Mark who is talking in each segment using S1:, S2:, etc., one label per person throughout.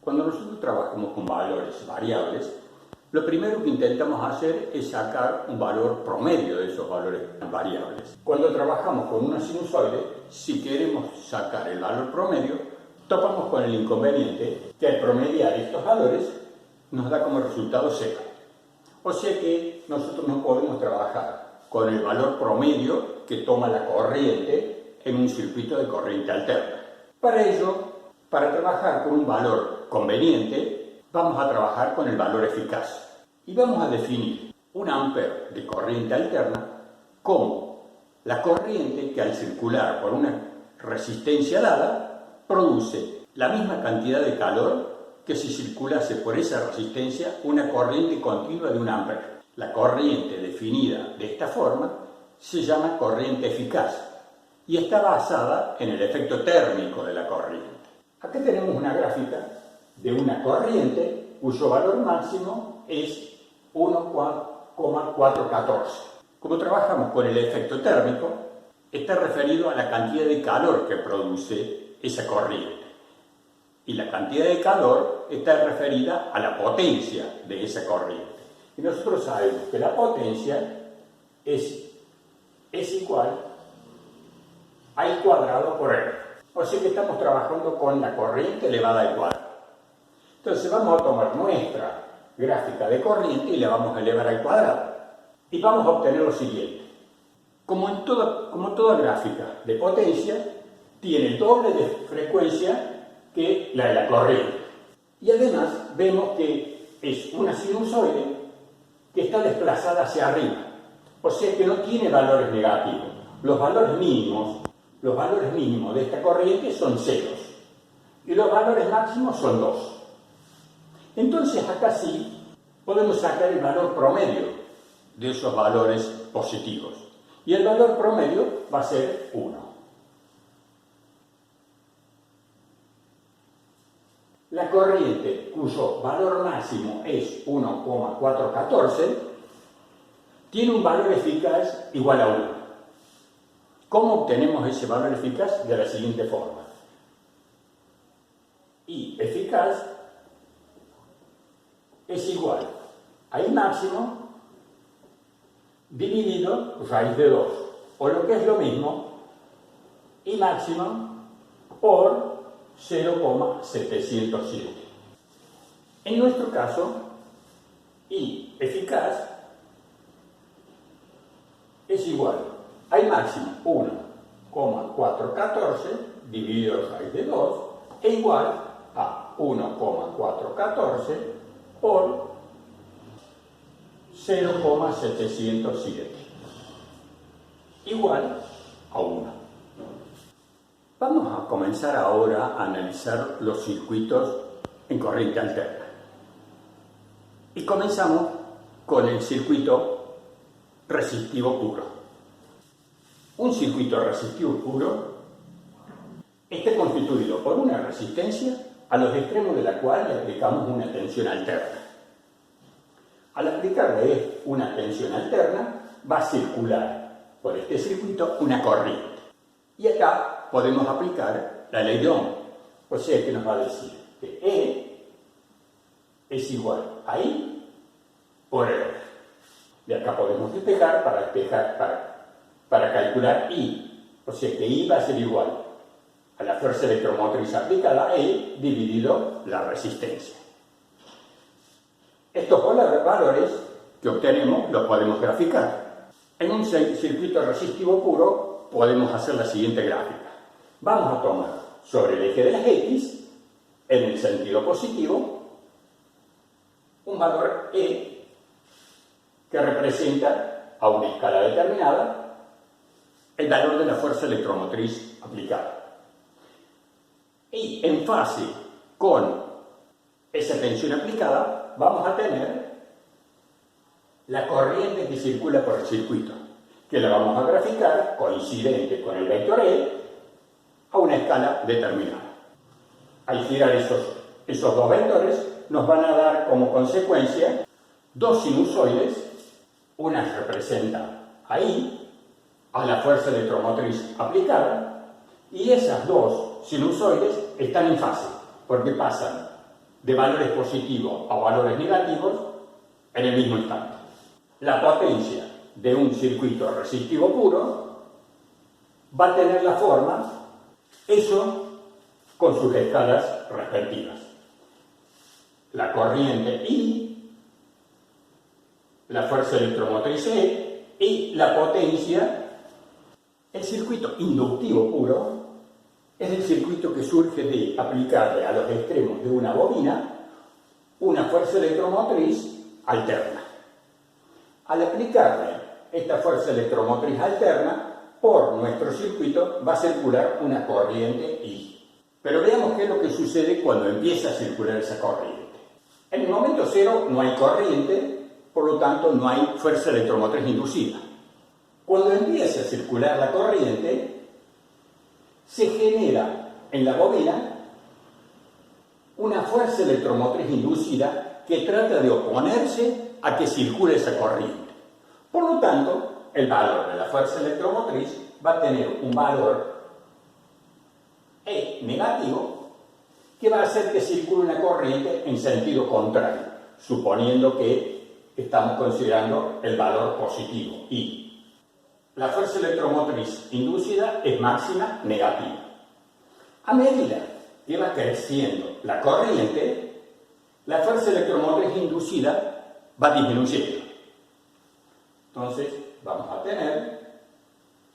S1: Cuando nosotros trabajamos con valores variables, lo primero que intentamos hacer es sacar un valor promedio de esos valores variables. Cuando trabajamos con una sinusoide, si queremos sacar el valor promedio, topamos con el inconveniente que al promediar estos valores nos da como resultado 0. O sea que nosotros no podemos trabajar con el valor promedio que toma la corriente en un circuito de corriente alterna. Para ello, para trabajar con un valor conveniente, vamos a trabajar con el valor eficaz y vamos a definir un ampere de corriente alterna como la corriente que al circular por una resistencia dada produce la misma cantidad de calor que si circulase por esa resistencia una corriente continua de 1 ampere. La corriente definida de esta forma se llama corriente eficaz y está basada en el efecto térmico de la corriente. Aquí tenemos una gráfica de una corriente cuyo valor máximo es 1,414. Como trabajamos con el efecto térmico, está referido a la cantidad de calor que produce esa corriente. Y la cantidad de calor está referida a la potencia de esa corriente. Y nosotros sabemos que la potencia es igual a I cuadrado por R. O sea que estamos trabajando con la corriente elevada al cuadrado. Entonces vamos a tomar nuestra gráfica de corriente y la vamos a elevar al cuadrado. Y vamos a obtener lo siguiente. Como toda gráfica de potencia, tiene el doble de frecuencia que la de la corriente. Y además vemos que es una sinusoide que está desplazada hacia arriba. O sea que no tiene valores negativos. Los valores mínimos de esta corriente son ceros. Y los valores máximos son 2. Entonces acá sí podemos sacar el valor promedio de esos valores positivos. Y el valor promedio va a ser 1. La corriente cuyo valor máximo es 1,414 tiene un valor eficaz igual a 1. ¿Cómo obtenemos ese valor eficaz? De la siguiente forma. I eficaz es igual a I máximo dividido raíz de 2. O lo que es lo mismo, I máximo por 0,707. En nuestro caso, I eficaz es igual a I máximo 1,414 dividido raíz de 2 e igual a 1,414 por 0,707 igual a 1. Vamos a comenzar ahora a analizar los circuitos en corriente alterna. Y comenzamos con el circuito resistivo puro. Un circuito resistivo puro está constituido por una resistencia a los extremos de la cual le aplicamos una tensión alterna. Al aplicarle una tensión alterna, va a circular por este circuito una corriente. Y acá podemos aplicar la ley de Ohm. O sea que nos va a decir que E es igual a I por R. De acá podemos despejar para calcular I. O sea que I va a ser igual a la fuerza electromotriz aplicada, E dividido la resistencia. Estos valores que obtenemos los podemos graficar. En un circuito resistivo puro podemos hacer la siguiente gráfica. Vamos a tomar sobre el eje de las X, en el sentido positivo, un valor E que representa a una escala determinada el valor de la fuerza electromotriz aplicada. Y en fase con esa tensión aplicada vamos a tener la corriente que circula por el circuito, que la vamos a graficar coincidente con el vector E a una escala determinada. Al girar esos dos vectores nos van a dar como consecuencia dos sinusoides. Una representa a I, a la fuerza electromotriz aplicada, y esas dos sinusoides están en fase, porque pasan de valores positivos a valores negativos en el mismo instante. La potencia de un circuito resistivo puro va a tener la forma, eso con sus escalas respectivas. La corriente I, la fuerza electromotriz E y la potencia. El circuito inductivo puro es el circuito que surge de aplicarle a los extremos de una bobina una fuerza electromotriz alterna. Al aplicarle esta fuerza electromotriz alterna, por nuestro circuito va a circular una corriente I. Pero veamos qué es lo que sucede cuando empieza a circular esa corriente. En el momento cero no hay corriente, por lo tanto no hay fuerza electromotriz inducida. Cuando empieza a circular la corriente, se genera en la bobina una fuerza electromotriz inducida que trata de oponerse a que circule esa corriente. Por lo tanto, el valor de la fuerza electromotriz va a tener un valor E negativo que va a hacer que circule una corriente en sentido contrario, suponiendo que estamos considerando el valor positivo, I. La fuerza electromotriz inducida es máxima negativa. A medida que va creciendo la corriente, la fuerza electromotriz inducida va disminuyendo. Entonces, vamos a tener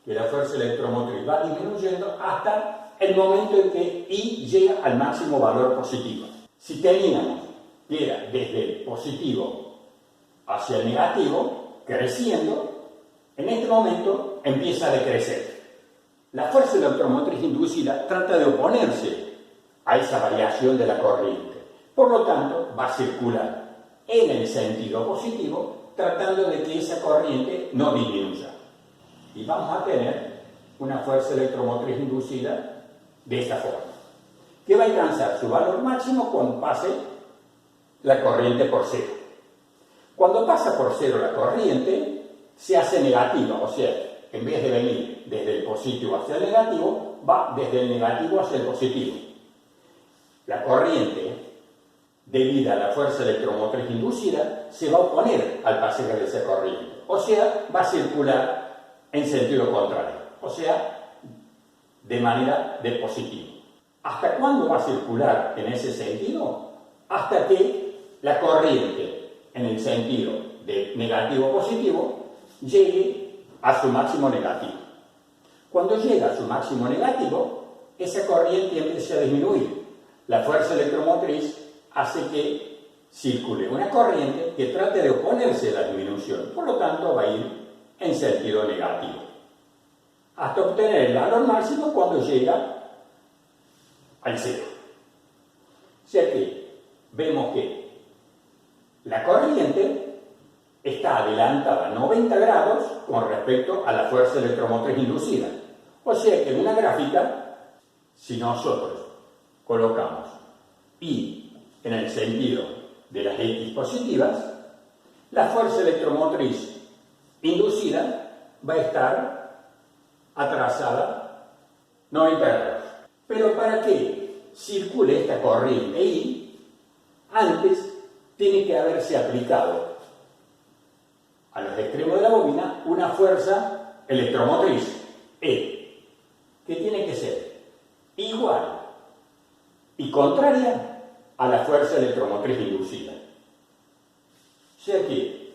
S1: que la fuerza electromotriz va disminuyendo hasta el momento en que I llega al máximo valor positivo. Si teníamos que era desde el positivo hacia el negativo, creciendo, en este momento empieza a decrecer. La fuerza electromotriz inducida trata de oponerse a esa variación de la corriente. Por lo tanto, va a circular en el sentido positivo, tratando de que esa corriente no disminuya. Y vamos a tener una fuerza electromotriz inducida de esta forma, que va a alcanzar su valor máximo cuando pase la corriente por cero. Cuando pasa por cero la corriente, se hace negativa, o sea, en vez de venir desde el positivo hacia el negativo, va desde el negativo hacia el positivo. La corriente, debido a la fuerza electromotriz inducida, se va a oponer al pasaje de esa corriente, o sea, va a circular en sentido contrario, o sea, de manera de positivo. ¿Hasta cuándo va a circular en ese sentido? Hasta que la corriente, en el sentido de negativo-positivo, llegue a su máximo negativo. Cuando llega a su máximo negativo, esa corriente empieza a disminuir. La fuerza electromotriz hace que circule una corriente que trate de oponerse a la disminución, por lo tanto va a ir en sentido negativo, hasta obtener el valor máximo cuando llega al cero. O sea que vemos que la corriente está adelantada a 90 grados con respecto a la fuerza electromotriz inducida. O sea que en una gráfica, si nosotros colocamos I en el sentido de las X positivas, la fuerza electromotriz inducida va a estar atrasada 90 grados. Pero para que circule esta corriente I, antes tiene que haberse aplicado a los extremos de la bobina una fuerza electromotriz E, que tiene que ser igual y contraria a la fuerza electromotriz inducida. O sea que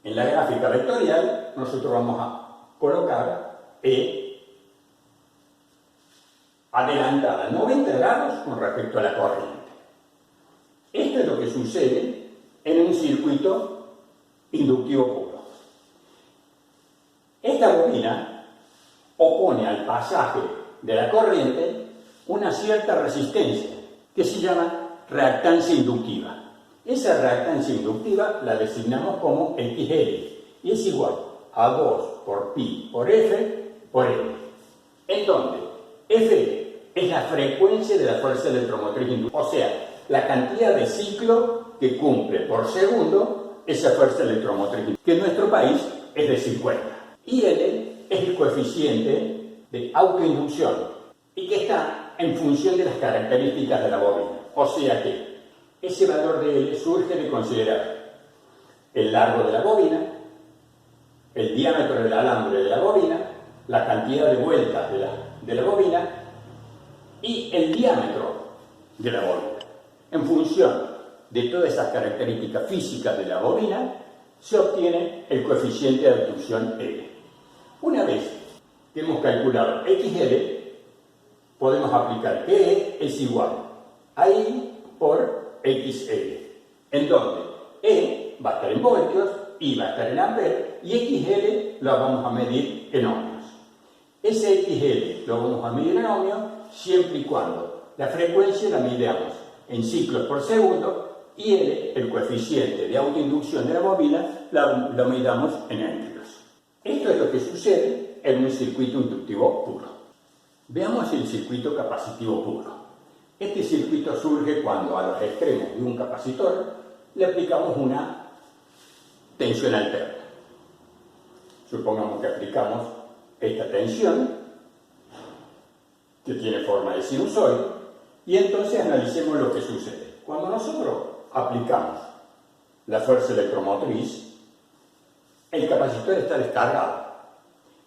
S1: en la gráfica vectorial nosotros vamos a colocar E adelantada a 90 grados con respecto a la corriente. Esto es lo que sucede en un circuito inductivo puro. Esta bobina opone al pasaje de la corriente una cierta resistencia que se llama reactancia inductiva. Esa reactancia inductiva la designamos como XL y es igual a 2 por pi por F por L, en donde F es la frecuencia de la fuerza electromotriz inducida, o sea, la cantidad de ciclos que cumple por segundo esa fuerza electromotriz, que en nuestro país es de 50. Y L es el coeficiente de autoinducción y que está en función de las características de la bobina. O sea que ese valor de L surge de considerar el largo de la bobina, el diámetro del alambre de la bobina, la cantidad de vueltas de la bobina y el diámetro de la bobina. En función de todas esas características físicas de la bobina, se obtiene el coeficiente de obstrucción L. Una vez que hemos calculado XL, podemos aplicar que E es igual a I por XL, en donde E va a estar en voltios, I va a estar en amperes y XL lo vamos a medir en ohmios. Ese XL lo vamos a medir en ohmios siempre y cuando la frecuencia la midamos en ciclos por segundo y L, el coeficiente de autoinducción de la bobina, lo midamos en amperes. Esto es lo que sucede en un circuito inductivo puro. Veamos el circuito capacitivo puro. Este circuito surge cuando a los extremos de un capacitor le aplicamos una tensión alterna. Supongamos que aplicamos esta tensión, que tiene forma de sinusoide, y entonces analicemos lo que sucede. Cuando nosotros aplicamos la fuerza electromotriz, el capacitor está descargado.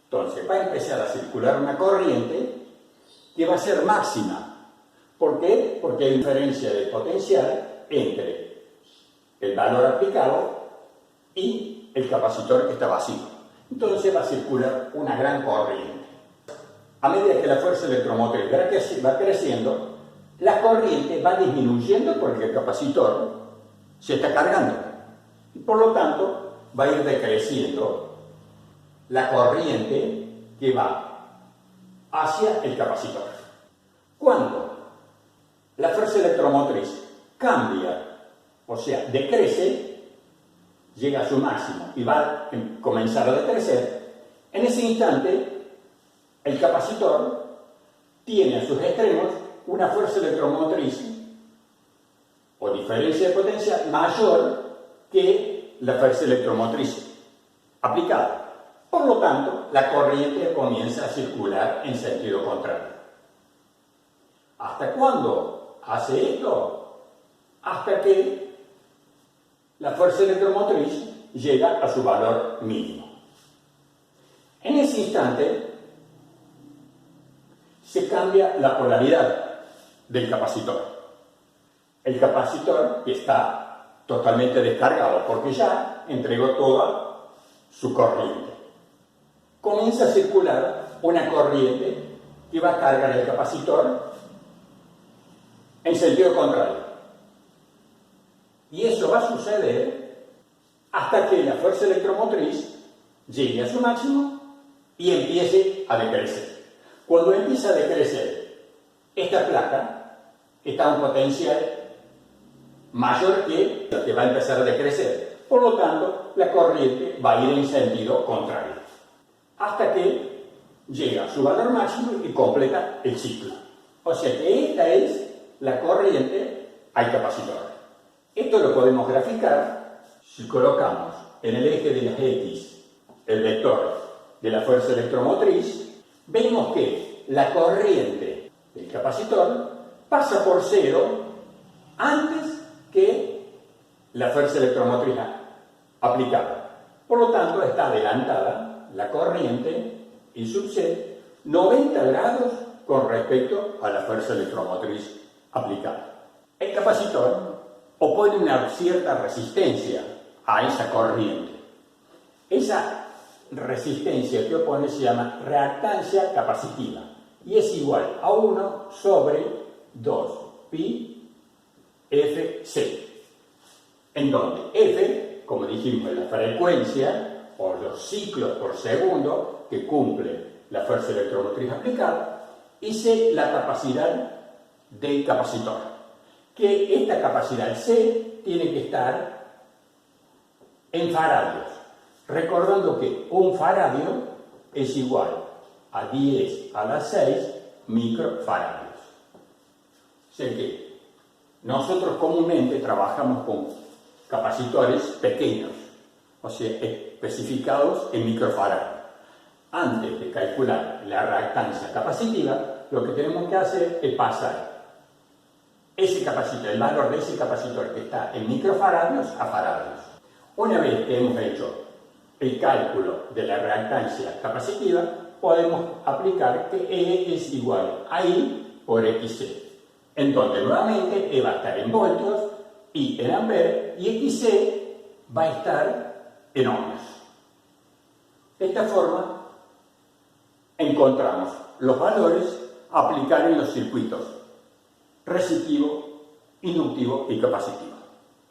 S1: Entonces va a empezar a circular una corriente que va a ser máxima. ¿Por qué? Porque hay diferencia de potencial entre el valor aplicado y el capacitor que está vacío. Entonces va a circular una gran corriente. A medida que la fuerza electromotriz va creciendo, la corriente va disminuyendo porque el capacitor se está cargando. Y por lo tanto, va a ir decreciendo la corriente que va hacia el capacitor. Cuando la fuerza electromotriz cambia, o sea, decrece, llega a su máximo y va a comenzar a decrecer, en ese instante el capacitor tiene a sus extremos una fuerza electromotriz o diferencia de potencia mayor que la fuerza electromotriz aplicada. Por lo tanto, la corriente comienza a circular en sentido contrario. ¿Hasta cuándo hace esto? Hasta que la fuerza electromotriz llega a su valor mínimo. En ese instante se cambia la polaridad del capacitor. El capacitor está totalmente descargado porque ya entregó toda su corriente. Comienza a circular una corriente que va a cargar el capacitor en sentido contrario. Y eso va a suceder hasta que la fuerza electromotriz llegue a su máximo y empiece a decrecer. Cuando empieza a decrecer, esta placa está a un potencial mayor que la que va a empezar a decrecer. Por lo tanto, la corriente va a ir en sentido contrario, hasta que llega a su valor máximo y completa el ciclo. O sea que esta es la corriente al capacitor. Esto lo podemos graficar si colocamos en el eje de las X el vector de la fuerza electromotriz. Vemos que la corriente del capacitor pasa por cero antes que la fuerza electromotriz aplicada. Por lo tanto, está adelantada la corriente y sucede 90 grados con respecto a la fuerza electromotriz aplicada. El capacitor opone una cierta resistencia a esa corriente. Esa resistencia que opone se llama reactancia capacitiva y es igual a 1 sobre 2 pi Fc, en donde F, como dijimos, es la frecuencia o los ciclos por segundo que cumple la fuerza electromotriz aplicada, y C, la capacidad del capacitor, que esta capacidad C tiene que estar en faradios, recordando que un faradio es igual a 10 a la 6 microfaradios. O sea que nosotros comúnmente trabajamos con capacitores pequeños, o sea, especificados en microfaradios. Antes de calcular la reactancia capacitiva, lo que tenemos que hacer es pasar ese capacitor, el valor de ese capacitor que está en microfaradios a faradios. Una vez que hemos hecho el cálculo de la reactancia capacitiva, podemos aplicar que E es igual a I por XC. Entonces, nuevamente, E va a estar en voltios, I en amperes, y XC va a estar en ohmios. De esta forma, encontramos los valores a aplicar en los circuitos resistivo, inductivo y capacitivo.